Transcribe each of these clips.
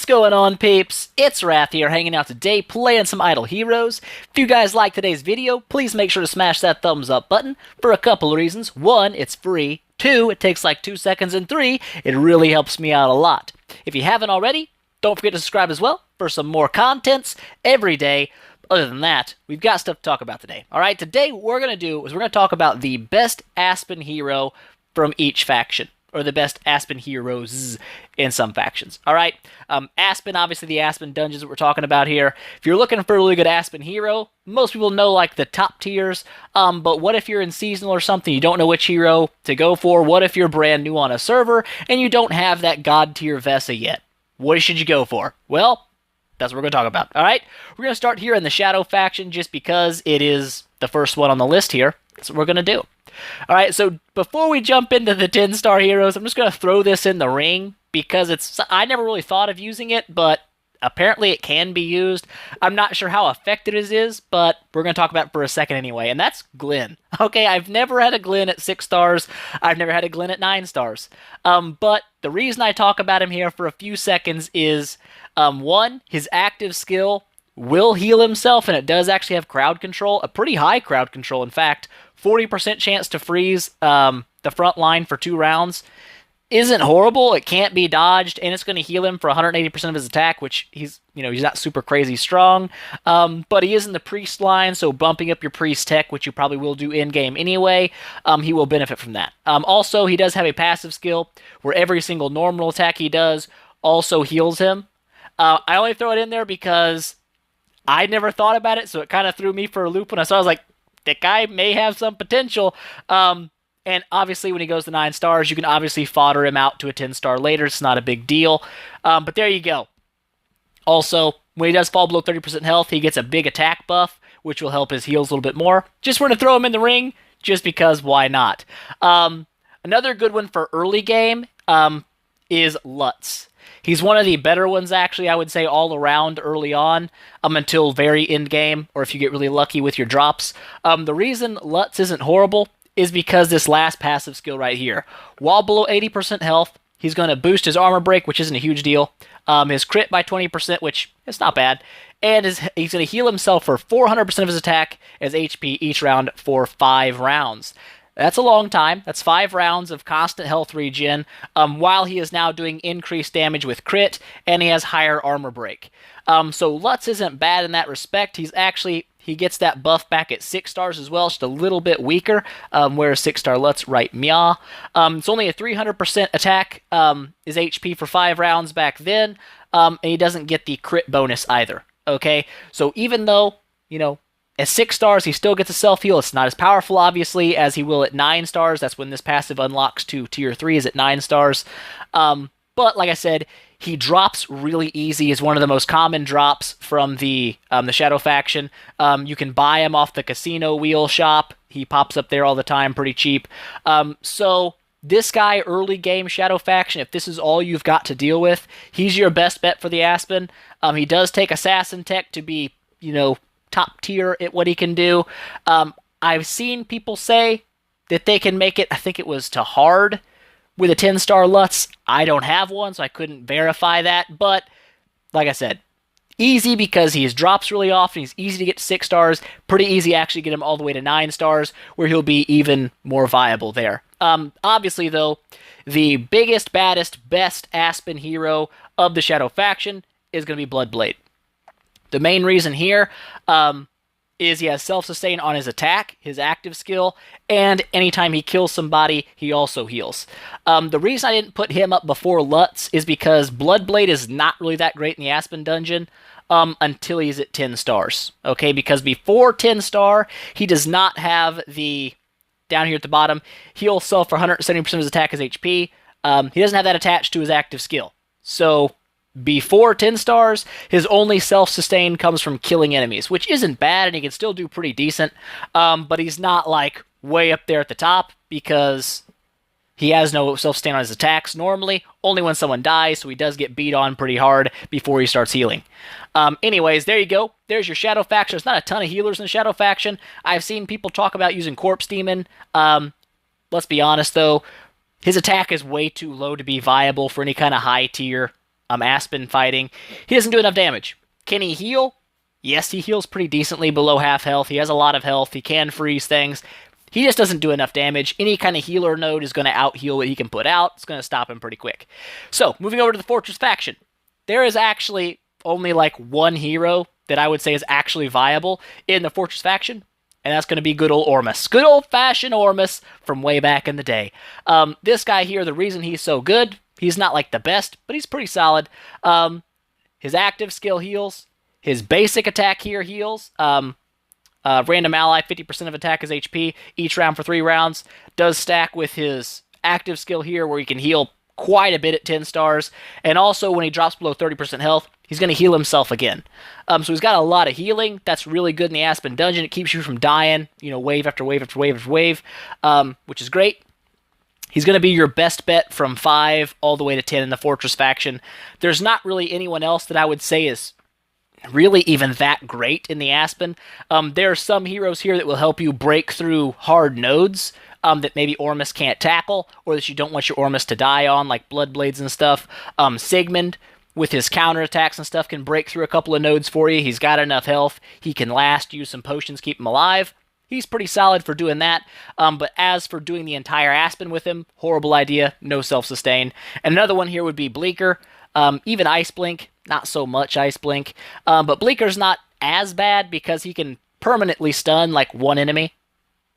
going on, peeps? It's Wrath here, hanging out today, playing some Idle Heroes. If you guys like today's video, please make sure to smash that thumbs up button for a couple of reasons. One, it's free. Two, it takes like 2 seconds. And three, it really helps me out a lot. If you haven't already, don't forget to subscribe as well for some more contents every day. Other than that, we've got stuff to talk about today. Alright, today what we're going to talk about the best Aspen hero from each faction. Or the best Aspen heroes in some factions. Alright, Aspen, obviously the Aspen dungeons that we're talking about here. If you're looking for a really good Aspen hero, most people know like the top tiers, but what if you're in seasonal or something, you don't know which hero to go for? What if you're brand new on a server, and you don't have that god tier Vesa yet? What should you go for? Well, that's what we're going to talk about. Alright, we're going to start here in the Shadow faction just because it is the first one on the list here. That's what we're going to do. Alright, so before we jump into the 10-star heroes, I'm just going to throw this in the ring because I never really thought of using it, but apparently it can be used. I'm not sure how effective it is, but we're going to talk about it for a second anyway, and that's Glenn. Okay, I've never had a Glenn at 6 stars. I've never had a Glenn at 9 stars. But the reason I talk about him here for a few seconds is, one, his active skill will heal himself, and it does actually have crowd control, a pretty high crowd control, in fact. 40% chance to freeze the front line for 2 rounds isn't horrible. It can't be dodged, and it's going to heal him for 180% of his attack, which he's not super crazy strong, but he is in the priest line, so bumping up your priest tech, which you probably will do in-game anyway, he will benefit from that. Also, he does have a passive skill where every single normal attack he does also heals him. I only throw it in there because I never thought about it, so it kind of threw me for a loop when I saw it. I was like, that guy may have some potential. And obviously when he goes to 9 stars, you can obviously fodder him out to a 10-star later. It's not a big deal. But there you go. Also, when he does fall below 30% health, he gets a big attack buff, which will help his heals a little bit more. Just want to throw him in the ring, just because why not? Another good one for early game is Lutz. He's one of the better ones, actually, I would say, all around early on, until very end game, or if you get really lucky with your drops. The reason Lutz isn't horrible is because this last passive skill right here. While below 80% health, he's going to boost his armor break, which isn't a huge deal. His crit by 20%, which is not bad. And he's going to heal himself for 400% of his attack as HP each round for 5 rounds. That's a long time. That's 5 rounds of constant health regen, while he is now doing increased damage with crit, and he has higher armor break. So Lutz isn't bad in that respect. He gets that buff back at 6 stars as well, just a little bit weaker, whereas 6-star Lutz, right, meow. It's only a 300% attack, is HP for 5 rounds back then, and he doesn't get the crit bonus either, okay? So even though, at 6 stars, he still gets a self-heal. It's not as powerful, obviously, as he will at 9 stars. That's when this passive unlocks to tier 3 is at 9 stars. But like I said, he drops really easy. Is one of the most common drops from the Shadow faction. You can buy him off the casino wheel shop. He pops up there all the time, pretty cheap. So this guy, early game Shadow faction, if this is all you've got to deal with, he's your best bet for the Aspen. He does take assassin tech to be, top tier at what he can do. I've seen people say that they can make it, I think it was to hard, with a 10-star Lutz. I don't have one, so I couldn't verify that, but like I said, easy because he drops really often. He's easy to get to 6 stars. Pretty easy actually get him all the way to 9 stars, where he'll be even more viable there. Obviously, though, the biggest, baddest, best Aspen hero of the Shadow faction is going to be Bloodblade. The main reason here is he has self-sustain on his attack, his active skill, and anytime he kills somebody, he also heals. The reason I didn't put him up before Lutz is because Bloodblade is not really that great in the Aspen dungeon until he's at 10 stars. Okay, because before 10 star, he does not have the, down here at the bottom, heal self for 170% of his attack as HP. He doesn't have that attached to his active skill. So before 10 stars, his only self-sustain comes from killing enemies, which isn't bad, and he can still do pretty decent, but he's not, like, way up there at the top, because he has no self-sustain on his attacks normally, only when someone dies, so he does get beat on pretty hard before he starts healing. Anyways, there you go. There's your Shadow faction. There's not a ton of healers in the Shadow faction. I've seen people talk about using Corpse Demon. Let's be honest, though. His attack is way too low to be viable for any kind of high tier Aspen fighting. He doesn't do enough damage. Can he heal? Yes, he heals pretty decently below half health. He has a lot of health. He can freeze things. He just doesn't do enough damage. Any kind of healer node is going to out-heal what he can put out. It's going to stop him pretty quick. So, moving over to the Fortress faction. There is actually only like one hero that I would say is actually viable in the Fortress faction, and that's going to be good old Ormus. Good old-fashioned Ormus from way back in the day. This guy here, the reason he's so good, he's not like the best, but he's pretty solid. His active skill heals. His basic attack here heals. Random ally, 50% of attack is HP each round for 3 rounds. Does stack with his active skill here where he can heal quite a bit at 10 stars. And also when he drops below 30% health, he's going to heal himself again. So he's got a lot of healing. That's really good in the Aspen dungeon. It keeps you from dying, wave after wave after wave after wave, which is great. He's going to be your best bet from 5 all the way to 10 in the Fortress faction. There's not really anyone else that I would say is really even that great in the Aspen. There are some heroes here that will help you break through hard nodes that maybe Ormus can't tackle, or that you don't want your Ormus to die on, like Bloodblades and stuff. Sigmund, with his counterattacks and stuff, can break through a couple of nodes for you. He's got enough health. He can last, use some potions, keep him alive. He's pretty solid for doing that, but as for doing the entire Aspen with him, horrible idea, no self-sustain. And another one here would be Bleecker. Even Ice Blink, not so much Ice Blink, but Bleecker's not as bad because he can permanently stun like one enemy.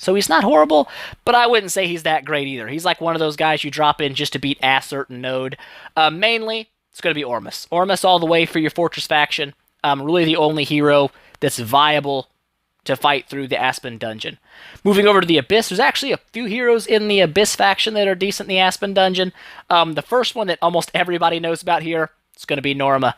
So he's not horrible, but I wouldn't say he's that great either. He's like one of those guys you drop in just to beat a certain node. Mainly, it's going to be Ormus. Ormus all the way for your Fortress faction. Really the only hero that's viable to fight through the Aspen dungeon. Moving over to the Abyss, there's actually a few heroes in the Abyss faction that are decent in the Aspen dungeon. The first one that almost everybody knows about here, it's going to be Norma.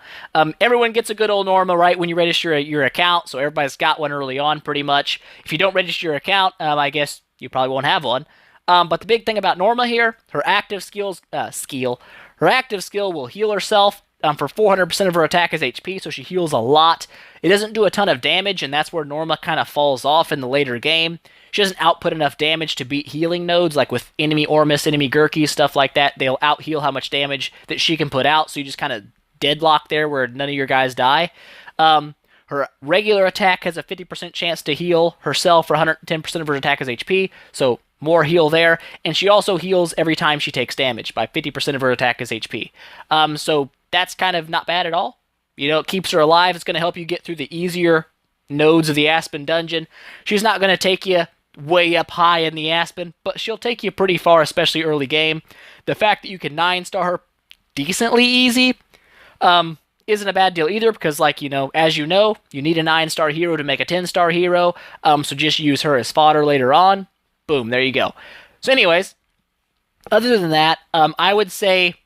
Everyone gets a good old Norma, right, when you register your account, so everybody's got one early on, pretty much. If you don't register your account, I guess you probably won't have one. But the big thing about Norma here, her active her active skill will heal herself for 400% of her attack is HP, so she heals a lot. It doesn't do a ton of damage, and that's where Norma kind of falls off in the later game. She doesn't output enough damage to beat healing nodes, like with enemy Ormus, enemy Gerke, stuff like that. They'll out-heal how much damage that she can put out, so you just kind of deadlock there where none of your guys die. Her regular attack has a 50% chance to heal herself for 110% of her attack is HP, so more heal there. And she also heals every time she takes damage by 50% of her attack is HP. So that's kind of not bad at all. It keeps her alive. It's going to help you get through the easier nodes of the Aspen dungeon. She's not going to take you way up high in the Aspen, but she'll take you pretty far, especially early game. The fact that you can 9-star her decently easy isn't a bad deal either, because as you know, you need a 9-star hero to make a 10-star hero, so just use her as fodder later on. Boom, there you go. So anyways, other than that, I would say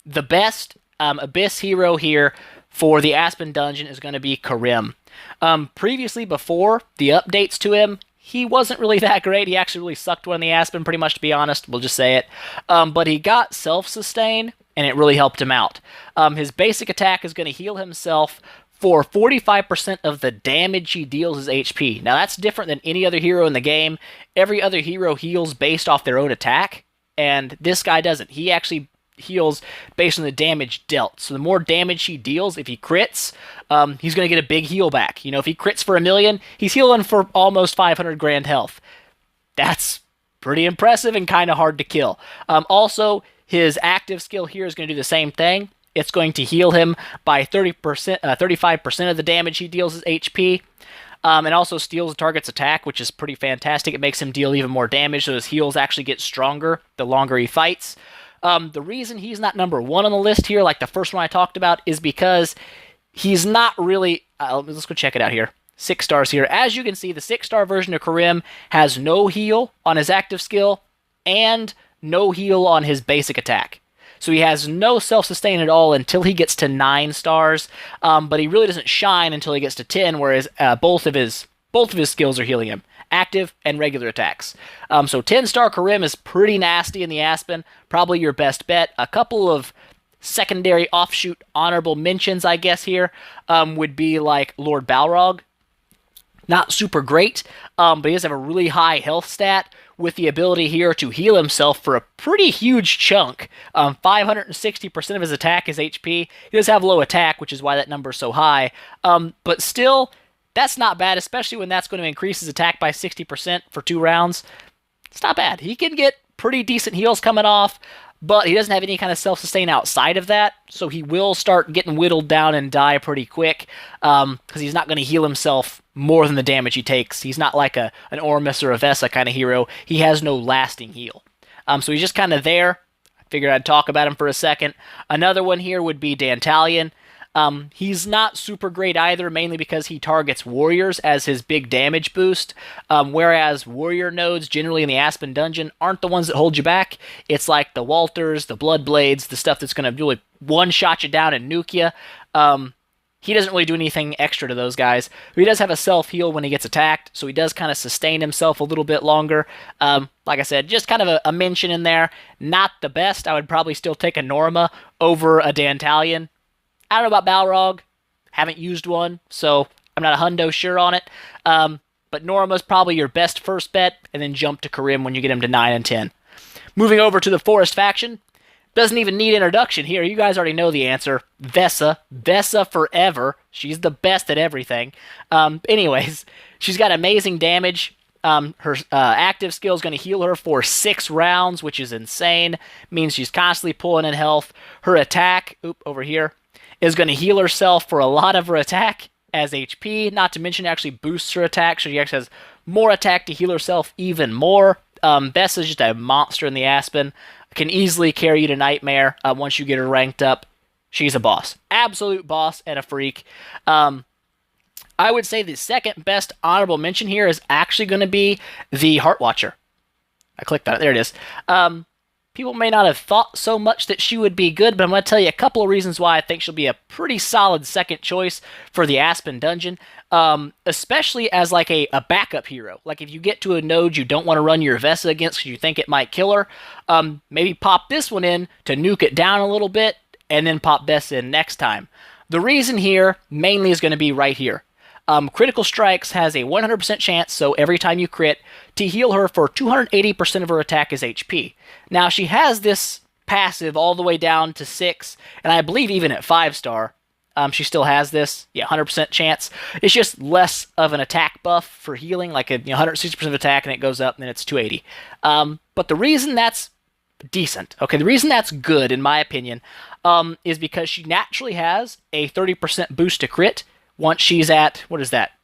the best Abyss hero here for the Aspen dungeon is going to be Corinne. Previously, before the updates to him, he wasn't really that great. He actually really sucked one in the Aspen, pretty much, to be honest. We'll just say it. But he got self-sustain, and it really helped him out. His basic attack is going to heal himself for 45% of the damage he deals is HP. Now, that's different than any other hero in the game. Every other hero heals based off their own attack, and this guy doesn't. He actually heals based on the damage dealt. So the more damage he deals, if he crits, he's going to get a big heal back. If he crits for 1,000,000, he's healing for almost 500 grand health. That's pretty impressive and kind of hard to kill. Also, his active skill here is going to do the same thing. It's going to heal him by 35% of the damage he deals as HP. And also steals the target's attack, which is pretty fantastic. It makes him deal even more damage, so his heals actually get stronger the longer he fights. The reason he's not number 1 on the list here, like the first one I talked about, is because he's not really... let's go check it out here. 6 stars here. As you can see, the 6-star version of Corinne has no heal on his active skill and no heal on his basic attack. So he has no self-sustain at all until he gets to 9 stars, but he really doesn't shine until he gets to 10, whereas both of his skills are healing him, active and regular attacks. So 10-star Corinne is pretty nasty in the Aspen, probably your best bet. A couple of secondary offshoot honorable mentions, I guess, here would be like Lord Balrog. Not super great, but he does have a really high health stat with the ability here to heal himself for a pretty huge chunk. 560% of his attack is HP. He does have low attack, which is why that number is so high. But still, that's not bad, especially when that's going to increase his attack by 60% for 2 rounds. It's not bad. He can get pretty decent heals coming off, but he doesn't have any kind of self-sustain outside of that, so he will start getting whittled down and die pretty quick, because he's not going to heal himself more than the damage he takes. He's not like an Ormus or a Vesa kind of hero. He has no lasting heal. So he's just kind of there. I figured I'd talk about him for a second. Another one here would be Tallien. He's not super great either, mainly because he targets warriors as his big damage boost, whereas warrior nodes generally in the Aspen dungeon aren't the ones that hold you back. It's like the Walters, the Bloodblades, the stuff that's going to really one-shot you down and nuke you. He doesn't really do anything extra to those guys. He does have a self-heal when he gets attacked, so he does kind of sustain himself a little bit longer. Like I said, just kind of a mention in there. Not the best. I would probably still take a Norma over a Tallien. I don't know about Balrog. Haven't used one, so I'm not a hundo sure on it. But Norma's probably your best first bet, and then jump to Corinne when you get him to 9 and 10. Moving over to the Forest faction. Doesn't even need introduction here. You guys already know the answer. Vesa. Vesa forever. She's the best at everything. Anyways, she's got amazing damage. Her active skill is going to heal her for 6 rounds, which is insane. Means she's constantly pulling in health. Her attack, over here, is going to heal herself for a lot of her attack as HP. Not to mention it actually boosts her attack, so she actually has more attack to heal herself even more. Vesa is just a monster in the Aspen. Can easily carry you to Nightmare once you get her ranked up. She's a boss. Absolute boss and a freak. I would say the second best honorable mention here is actually going to be the Heart Watcher. I clicked on it. There it is. People may not have thought so much that she would be good, but I'm going to tell you a couple of reasons why I think she'll be a pretty solid second choice for the Aspen dungeon, especially as like a backup hero. Like if you get to a node you don't want to run your Vesa against because you think it might kill her, maybe pop this one in to nuke it down a little bit, and then pop Vesa in next time. The reason here mainly is going to be right here. Critical Strikes has a 100% chance, so every time you crit, to heal her for 280% of her attack as HP. Now, she has this passive all the way down to 6, and I believe even at 5-star, she still has this, 100% chance. It's just less of an attack buff for healing, like 160% of attack, and it goes up, and then it's 280. But the reason that's decent, the reason that's good, in my opinion, is because she naturally has a 30% boost to crit, once she's at,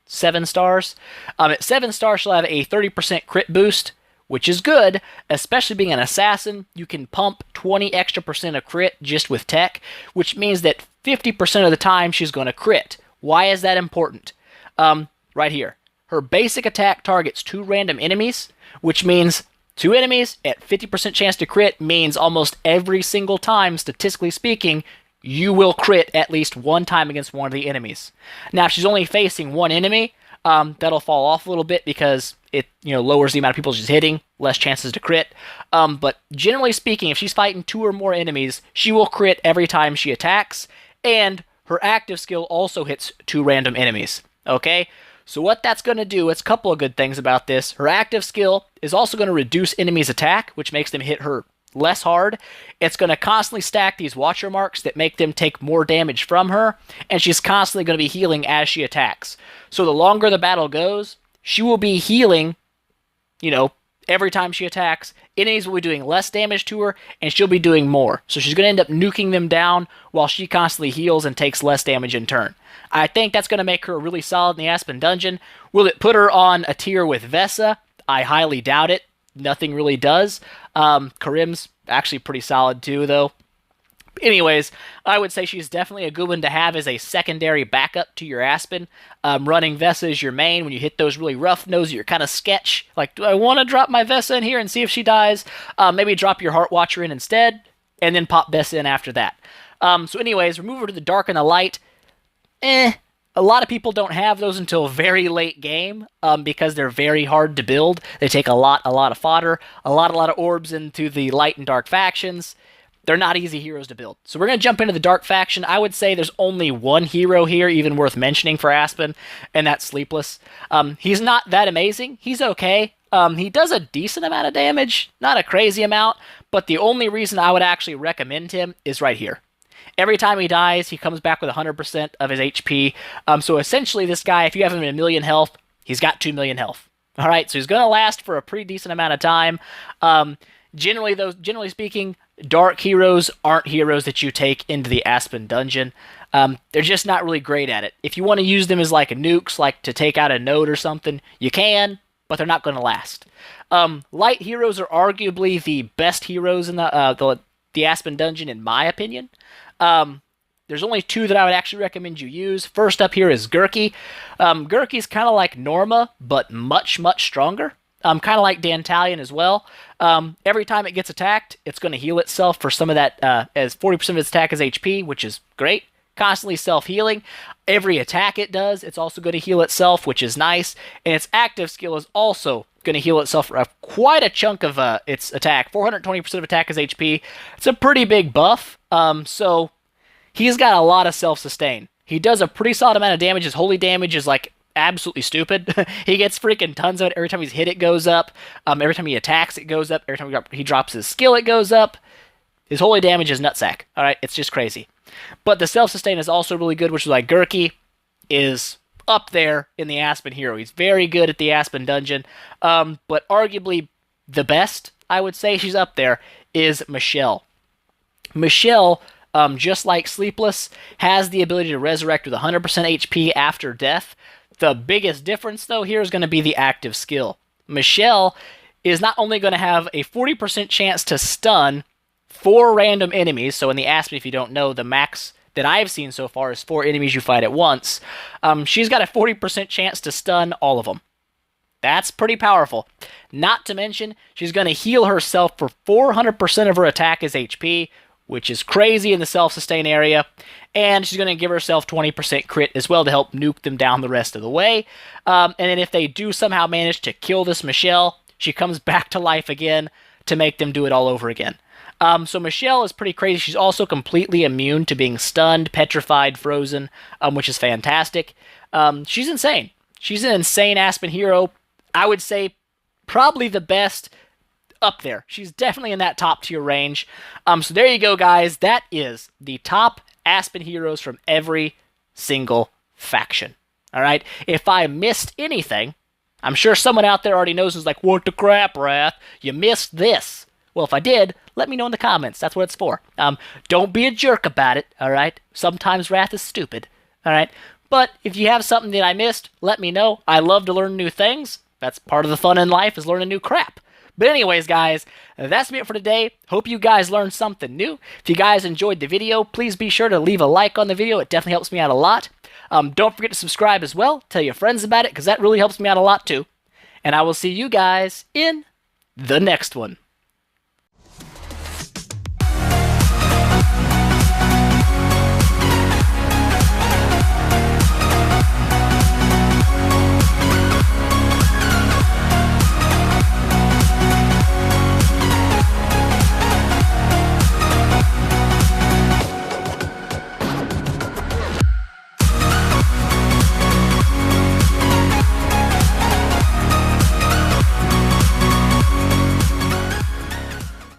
7 stars? At 7 stars, she'll have a 30% crit boost, which is good, especially being an assassin. You can pump 20 extra % of crit just with tech, which means that 50% of the time she's going to crit. Why is that important? Right here. Her basic attack targets 2 random enemies, which means 2 enemies at 50% chance to crit means almost every single time, statistically speaking, you will crit at least one time against one of the enemies. Now, if she's only facing one enemy, that'll fall off a little bit because it lowers the amount of people she's hitting, less chances to crit. But generally speaking, if she's fighting 2 or more enemies, she will crit every time she attacks, and her active skill also hits 2 random enemies. Okay? So what that's going to do, it's a couple of good things about this. Her active skill is also going to reduce enemies' attack, which makes them hit her less hard. It's going to constantly stack these Watcher marks that make them take more damage from her, and she's constantly going to be healing as she attacks. So the longer the battle goes, she will be healing, every time she attacks. Enemies will be doing less damage to her, and she'll be doing more. So she's going to end up nuking them down while she constantly heals and takes less damage in turn. I think that's going to make her really solid in the Aspen dungeon. Will it put her on a tier with Vesa? I highly doubt it. Nothing really does. Corinne's actually pretty solid too, though. Anyways, I would say she's definitely a good one to have as a secondary backup to your Aspen. Running Vesa as your main when you hit those really rough nodes, you're kind of sketch. Like, do I want to drop my Vesa in here and see if she dies? Maybe drop your Heart Watcher in instead, and then pop Vesa in after that. So anyways, we move over to the Dark and the Light. A lot of people don't have those until very late game because they're very hard to build. They take a lot of fodder, a lot of orbs into the light and dark factions. they're not easy heroes to build. So we're going to jump into the Dark faction. I would say there's only one hero here even worth mentioning for Aspen, and that's Sleepless. He's not that amazing. He's okay. He does a decent amount of damage, not a crazy amount, but the only reason I would actually recommend him is right here. Every time he dies, he comes back with 100% of his HP. So essentially this guy, if you have him at 1,000,000 health, he's got 2,000,000 health. All right, so he's going to last for a pretty decent amount of time. Generally speaking, dark heroes aren't heroes that you take into the Aspen dungeon. They're just not really great at it. If you want to use them as like a nukes, like to take out a node or something, you can, but they're not going to last. Light heroes are arguably the best heroes in the Aspen dungeon, in my opinion. There's only two that I would actually recommend you use. First up here is Gerke. Gerke's kind of like Norma, but much, much stronger. Kind of like Tallien as well. Every time it gets attacked, it's going to heal itself for some of that, as 40% of its attack is HP, which is great. Constantly self-healing. Every attack it does, it's also going to heal itself, which is nice. And its active skill is also going to heal itself for quite a chunk of its attack. 420% of attack is HP. It's a pretty big buff. So he's got a lot of self-sustain. He does a pretty solid amount of damage. His holy damage is like absolutely stupid. He gets freaking tons of it. Every time he's hit, it goes up. Every time he attacks, it goes up. Every time he drops his skill, it goes up. His holy damage is nutsack. All right, it's just crazy. But the self-sustain is also really good, which is why Gerke is up there in the Aspen hero. He's very good at the Aspen dungeon. But arguably the best, I would say she's up there, is Michele. Michele, just like Sleepless, has the ability to resurrect with 100% HP after death. The biggest difference, though, here is going to be the active skill. Michele is not only going to have a 40% chance to stun 4 random enemies, so in the Aspen, if you don't know, the max that I've seen so far is 4 enemies you fight at once. She's got a 40% chance to stun all of them. That's pretty powerful. Not to mention, she's going to heal herself for 400% of her attack as HP, which is crazy in the self-sustain area. And she's going to give herself 20% crit as well to help nuke them down the rest of the way. And then if they do somehow manage to kill this Michele, she comes back to life again to make them do it all over again. So Michele is pretty crazy. She's also completely immune to being stunned, petrified, frozen, which is fantastic. She's insane. She's an insane Aspen hero. I would say probably the best up there. She's definitely in that top tier range. So there you go, guys. That is the top Aspen heroes from every single faction. All right. If I missed anything, I'm sure someone out there already knows who's like, what the crap, Wrath? You missed this. Well, if I did, let me know in the comments. That's what it's for. Don't be a jerk about it, all right? Sometimes Wrath is stupid, all right? But if you have something that I missed, let me know. I love to learn new things. That's part of the fun in life, is learning new crap. But anyways, guys, that's it for today. Hope you guys learned something new. If you guys enjoyed the video, please be sure to leave a like on the video. It definitely helps me out a lot. Don't forget to subscribe as well. Tell your friends about it, because that really helps me out a lot too. And I will see you guys in the next one.